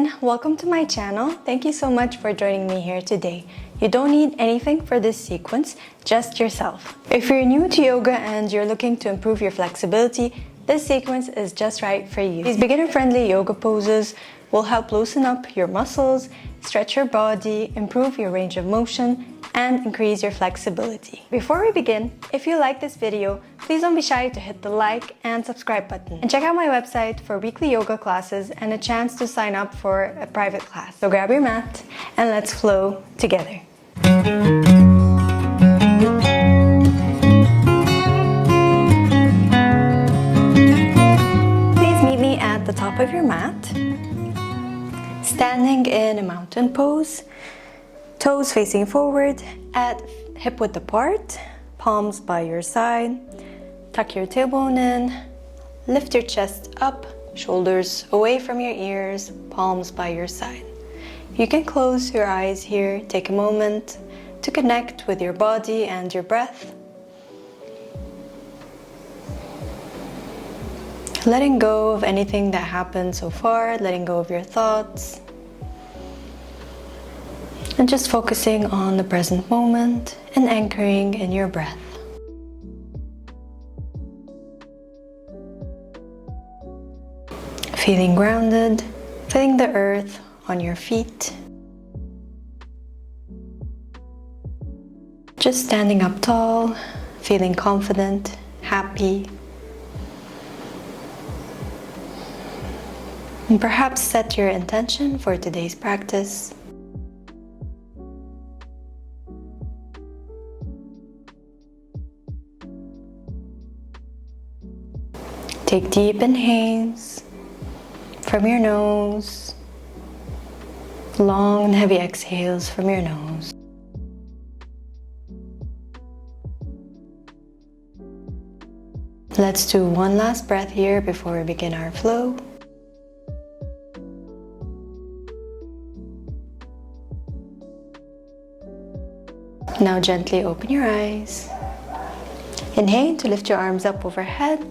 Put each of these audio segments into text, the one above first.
everyone, welcome to my channel. Thank you so much for joining me here today. You don't need anything for this sequence, just yourself. If you're new to yoga and you're looking to improve your flexibility, this sequence is just right for you. These beginner-friendly yoga poses will help loosen up your muscles, stretch your body, improve your range of motion, and increase your flexibility. Before we begin, if you like this video, please don't be shy to hit the like and subscribe button. And check out my website for weekly yoga classes and a chance to sign up for a private class. So grab your mat and let's flow together. Please meet me at the top of your mat, standing in a mountain pose. Toes facing forward at hip width apart, palms by your side. Tuck your tailbone in, lift your chest up, shoulders away from your ears, palms by your side. You can close your eyes here, take a moment to connect with your body and your breath. Letting go of anything that happened so far, letting go of your thoughts. And just focusing on the present moment and anchoring in your breath. Feeling grounded, feeling the earth on your feet. Just standing up tall, feeling confident, happy. And perhaps set your intention for today's practice. Take deep inhales from your nose, long and heavy exhales from your nose. Let's do one last breath here before we begin our flow. Now gently open your eyes. Inhale to lift your arms up overhead,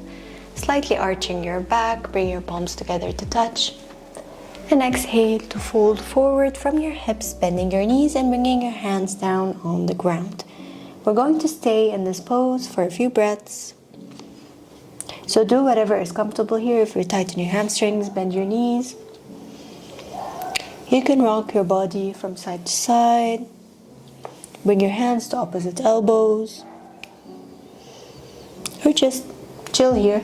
slightly arching your back, bring your palms together to touch. And exhale to fold forward from your hips, bending your knees and bringing your hands down on the ground. We're going to stay in this pose for a few breaths. So do whatever is comfortable here. If you tighten your hamstrings, bend your knees. You can rock your body from side to side. Bring your hands to opposite elbows. Or just chill here.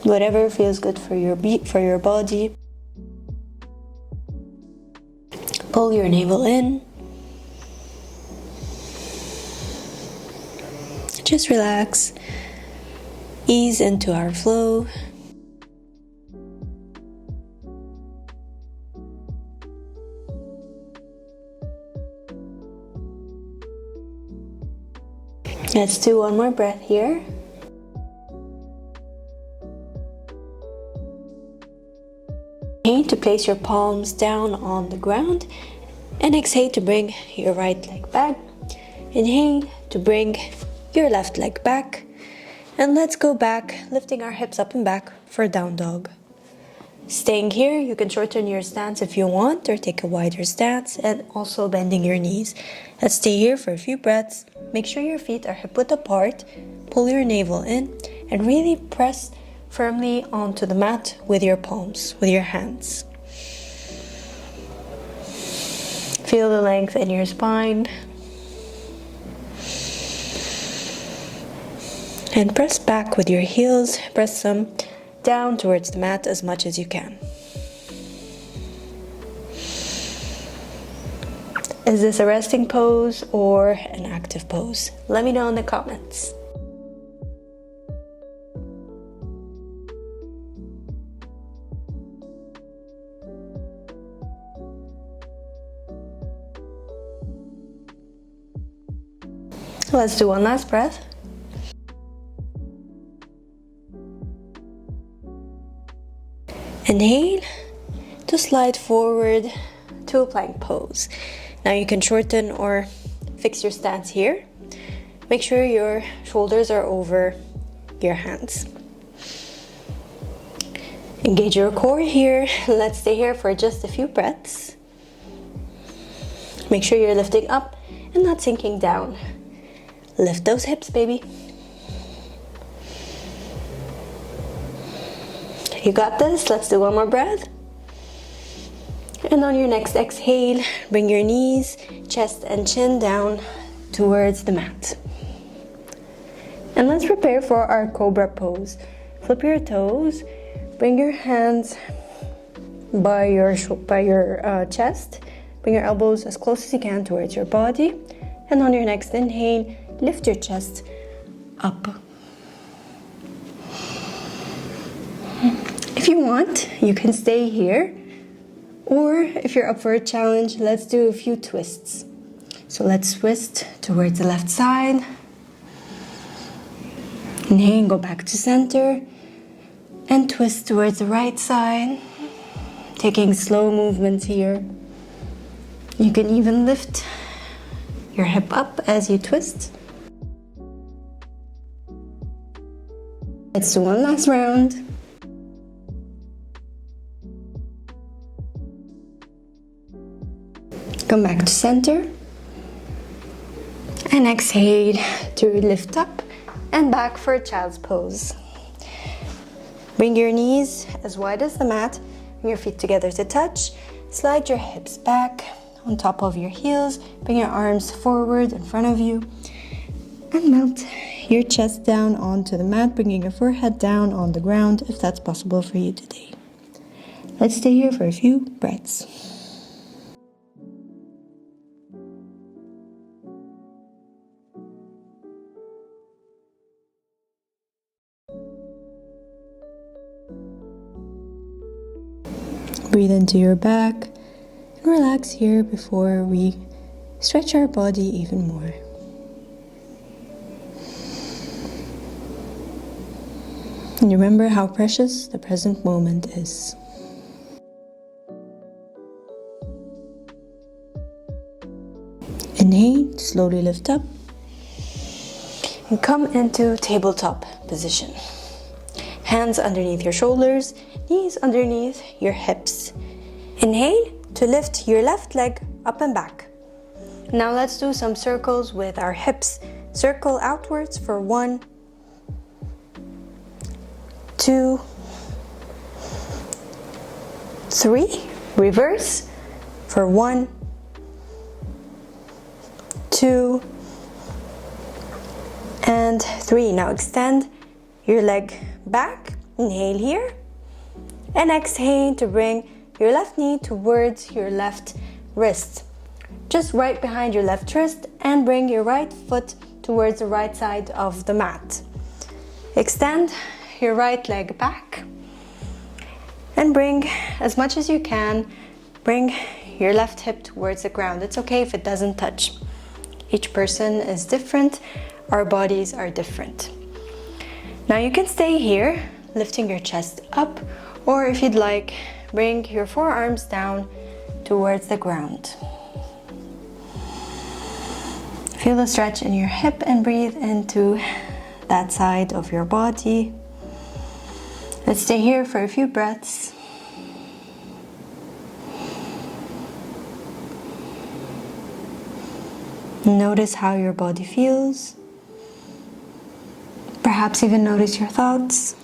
Whatever feels good for your body. Pull your navel in. Just relax. Ease into our flow. Let's do one more breath here. Inhale to place your palms down on the ground and exhale to bring your right leg back. Inhale to bring your left leg back. And let's go back, lifting our hips up and back for down dog. Staying here, you can shorten your stance if you want or take a wider stance and also bending your knees. Let's stay here for a few breaths. Make sure your feet are hip width apart. Pull your navel in and really press firmly onto the mat with your palms, with your hands. Feel the length in your spine. And press back with your heels. Press them down towards the mat as much as you can. Is this a resting pose or an active pose? Let me know in the comments. Let's do one last breath. Inhale to slide forward to a plank pose. Now you can shorten or fix your stance here. Make sure your shoulders are over your hands. Engage your core here. Let's stay here for just a few breaths. Make sure you're lifting up and not sinking down. Lift those hips, baby. You got this. Let's do one more breath. And on your next exhale, bring your knees, chest and chin down towards the mat. And let's prepare for our cobra pose. Flip your toes, bring your hands by your chest, bring your elbows as close as you can towards your body. And on your next inhale, lift your chest up. If you want, you can stay here. Or if you're up for a challenge, let's do a few twists. So let's twist towards the left side. Inhale, go back to center. And twist towards the right side. Taking slow movements here. You can even lift your hip up as you twist. Let's do one last round. Come back to center. And exhale to lift up and back for child's pose. Bring your knees as wide as the mat. Bring your feet together to touch. Slide your hips back on top of your heels. Bring your arms forward in front of you. And melt your chest down onto the mat, bringing your forehead down on the ground if that's possible for you today. Let's stay here for a few breaths. Breathe into your back and relax here before we stretch our body even more. And remember how precious the present moment is. Inhale, slowly lift up and come into tabletop position. Hands underneath your shoulders, knees underneath your hips. Inhale to lift your left leg up and back. Now let's do some circles with our hips. Circle outwards for 1, 2, 3. Reverse for 1, 2, and 3. Now extend your leg back. Inhale here. And exhale to bring your left knee towards your left wrist. Just right behind your left wrist, and bring your right foot towards the right side of the mat. Extend your right leg back. And bring as much as you can, bring your left hip towards the ground. It's okay if it doesn't touch. Each person is different. Our bodies are different. Now you can stay here, lifting your chest up, or if you'd like, bring your forearms down towards the ground. Feel the stretch in your hip and breathe into that side of your body. Let's stay here for a few breaths. Notice how your body feels. Perhaps even notice your thoughts.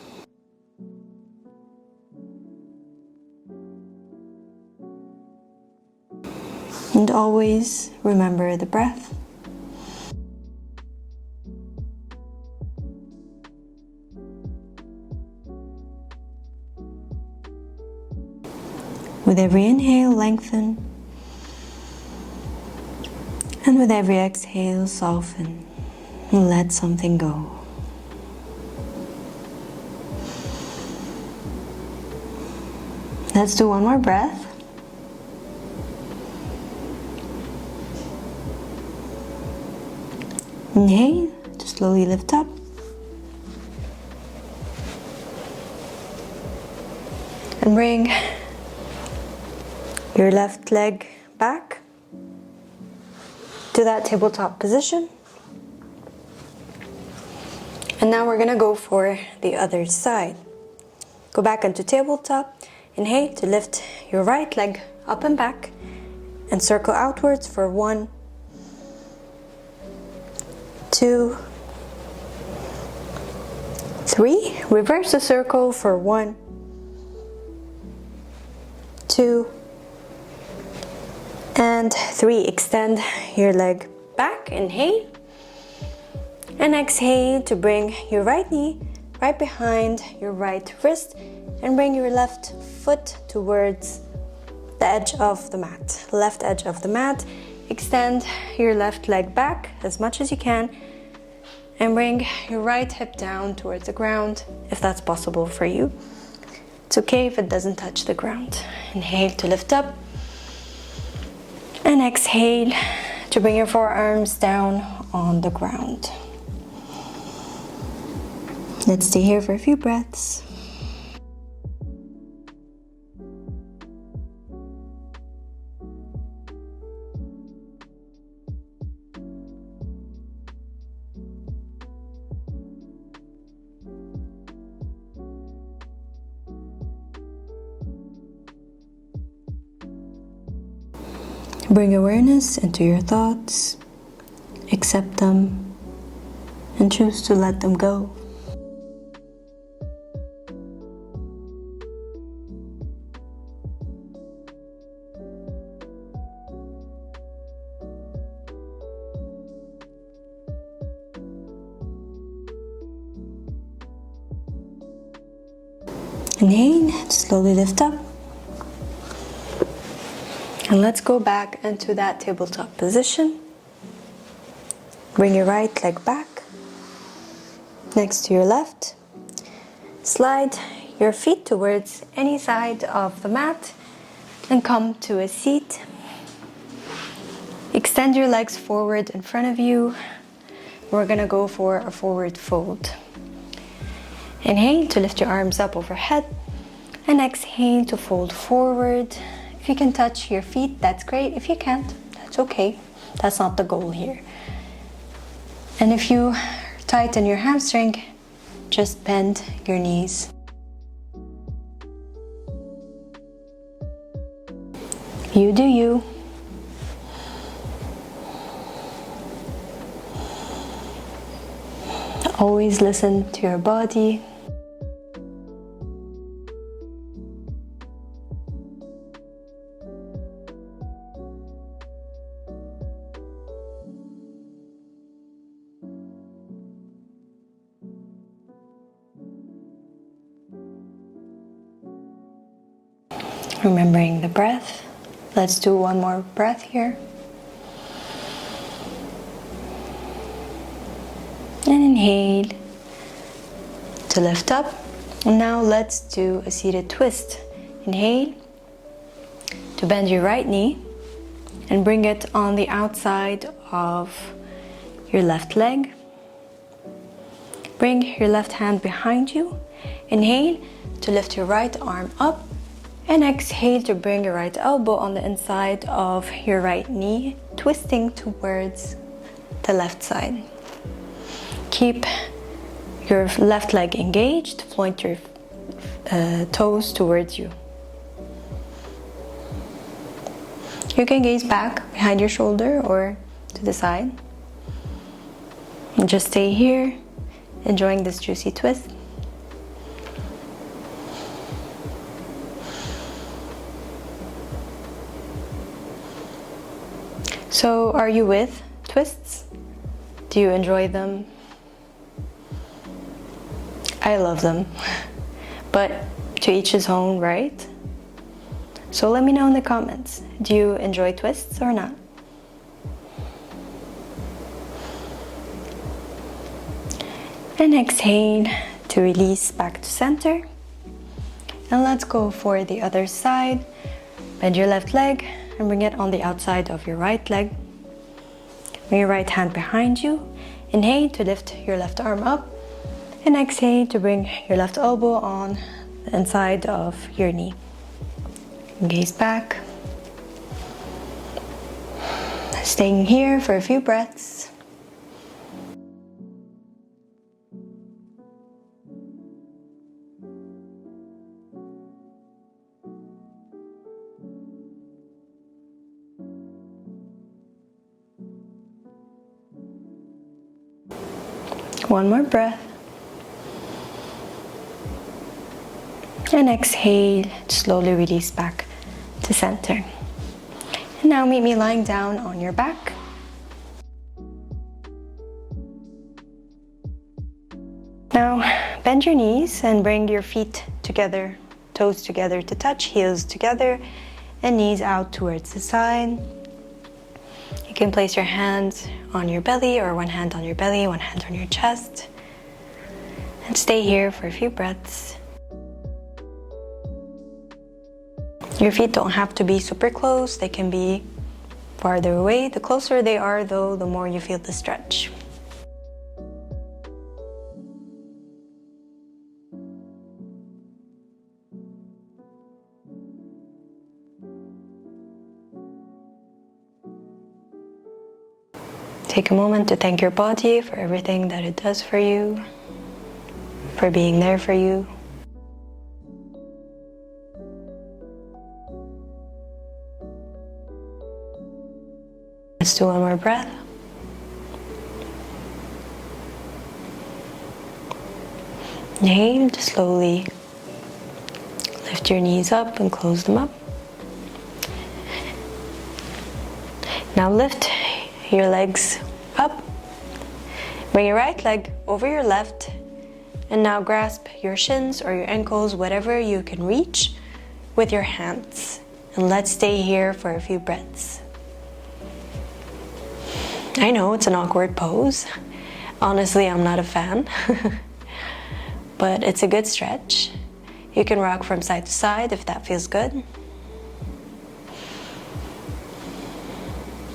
And always remember the breath. With every inhale, lengthen. And with every exhale, soften and let something go. Let's do one more breath. Inhale to slowly lift up. And bring your left leg back to that tabletop position. And now we're gonna go for the other side. Go back into tabletop. Inhale to lift your right leg up and back and circle outwards for 1, 2, 3. Reverse the circle for 1, 2, and 3. Extend your leg back. Inhale. And exhale to bring your right knee right behind your right wrist and bring your left foot towards the edge of the mat, left edge of the mat. Extend your left leg back as much as you can and bring your right hip down towards the ground if that's possible for you. It's okay if it doesn't touch the ground. Inhale to lift up and exhale to bring your forearms down on the ground. Let's stay here for a few breaths. Bring awareness into your thoughts, accept them, and choose to let them go. Inhale, slowly lift up. And let's go back into that tabletop position. Bring your right leg back next to your left. Slide your feet towards any side of the mat and come to a seat. Extend your legs forward in front of you. We're gonna go for a forward fold. Inhale to lift your arms up overhead and exhale to fold forward. If you can touch your feet, that's great. If you can't, that's okay. That's not the goal here. And if you tighten your hamstring, just bend your knees. You do you. Always listen to your body. Remembering the breath. Let's do one more breath here. And inhale to lift up. And now let's do a seated twist. Inhale to bend your right knee and bring it on the outside of your left leg. Bring your left hand behind you. Inhale to lift your right arm up. And exhale to bring your right elbow on the inside of your right knee, twisting towards the left side. Keep your left leg engaged, point your toes towards you. You can gaze back behind your shoulder or to the side. And just stay here, enjoying this juicy twist. So, are you with twists? Do you enjoy them? I love them, but to each his own, right? So let me know in the comments, do you enjoy twists or not? And exhale to release back to center. And let's go for the other side. Bend your left leg and bring it on the outside of your right leg. Bring your right hand behind you. Inhale to lift your left arm up. And exhale to bring your left elbow on the inside of your knee. Gaze back. Staying here for a few breaths. One more breath. And exhale, slowly release back to center. And now meet me lying down on your back. Now bend your knees and bring your feet together, toes together to touch, heels together, and knees out towards the side. You can place your hands on your belly, or one hand on your belly, one hand on your chest. And stay here for a few breaths. Your feet don't have to be super close, they can be farther away. The closer they are though, the more you feel the stretch. Take a moment to thank your body for everything that it does for you, for being there for you. Let's do one more breath. Inhale, slowly lift your knees up and close them up. Now lift your legs up. Bring your right leg over your left, and now grasp your shins or your ankles, whatever you can reach, with your hands. And let's stay here for a few breaths. I know it's an awkward pose. Honestly, I'm not a fan, but it's a good stretch. You can rock from side to side if that feels good.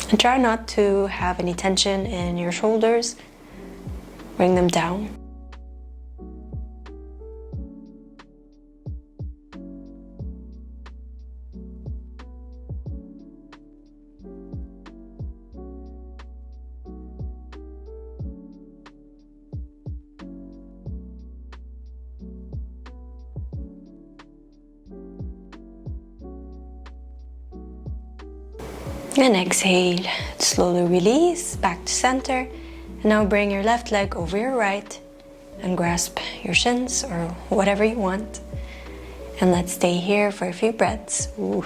And try not to have any tension in your shoulders. Bring them down. And exhale, slowly release back to center. And now bring your left leg over your right and grasp your shins or whatever you want. And let's stay here for a few breaths. Ooh.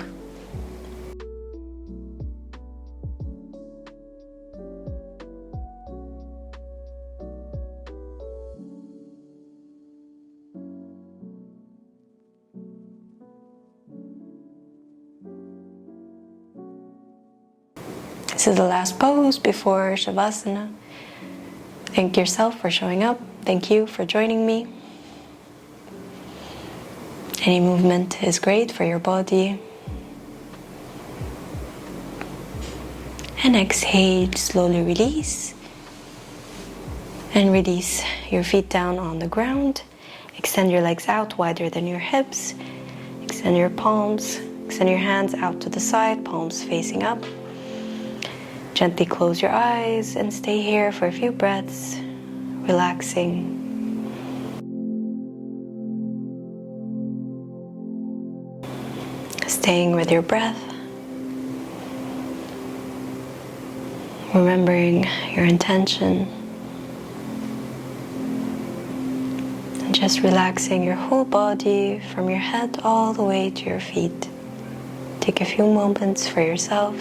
This is the last pose before shavasana. Thank yourself for showing up. Thank you for joining me. Any movement is great for your body. And exhale, slowly release. And release your feet down on the ground. Extend your legs out wider than your hips. Extend your palms. Extend your hands out to the side, palms facing up. Gently close your eyes and stay here for a few breaths, relaxing. Staying with your breath. Remembering your intention. And just relaxing your whole body from your head all the way to your feet. Take a few moments for yourself.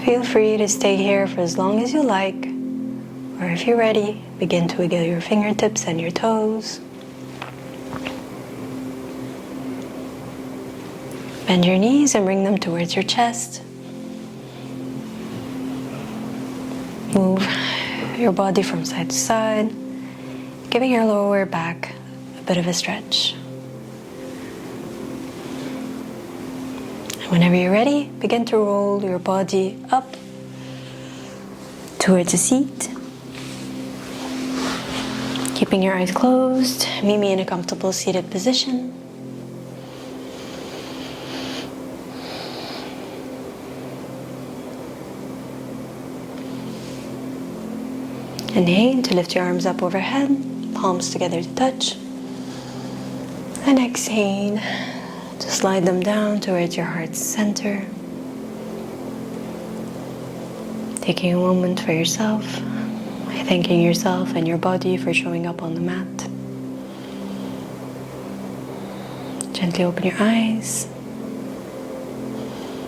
Feel free to stay here for as long as you like, or if you're ready, begin to wiggle your fingertips and your toes. Bend your knees and bring them towards your chest. Move your body from side to side, giving your lower back a bit of a stretch. Whenever you're ready, begin to roll your body up towards a seat. Keeping your eyes closed, meet me in a comfortable seated position. Inhale to lift your arms up overhead, palms together to touch. And exhale to slide them down towards your heart's center. Taking a moment for yourself, thanking yourself and your body for showing up on the mat. Gently open your eyes.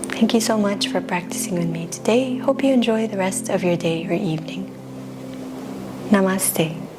Thank you so much for practicing with me today. Hope you enjoy the rest of your day or evening. Namaste.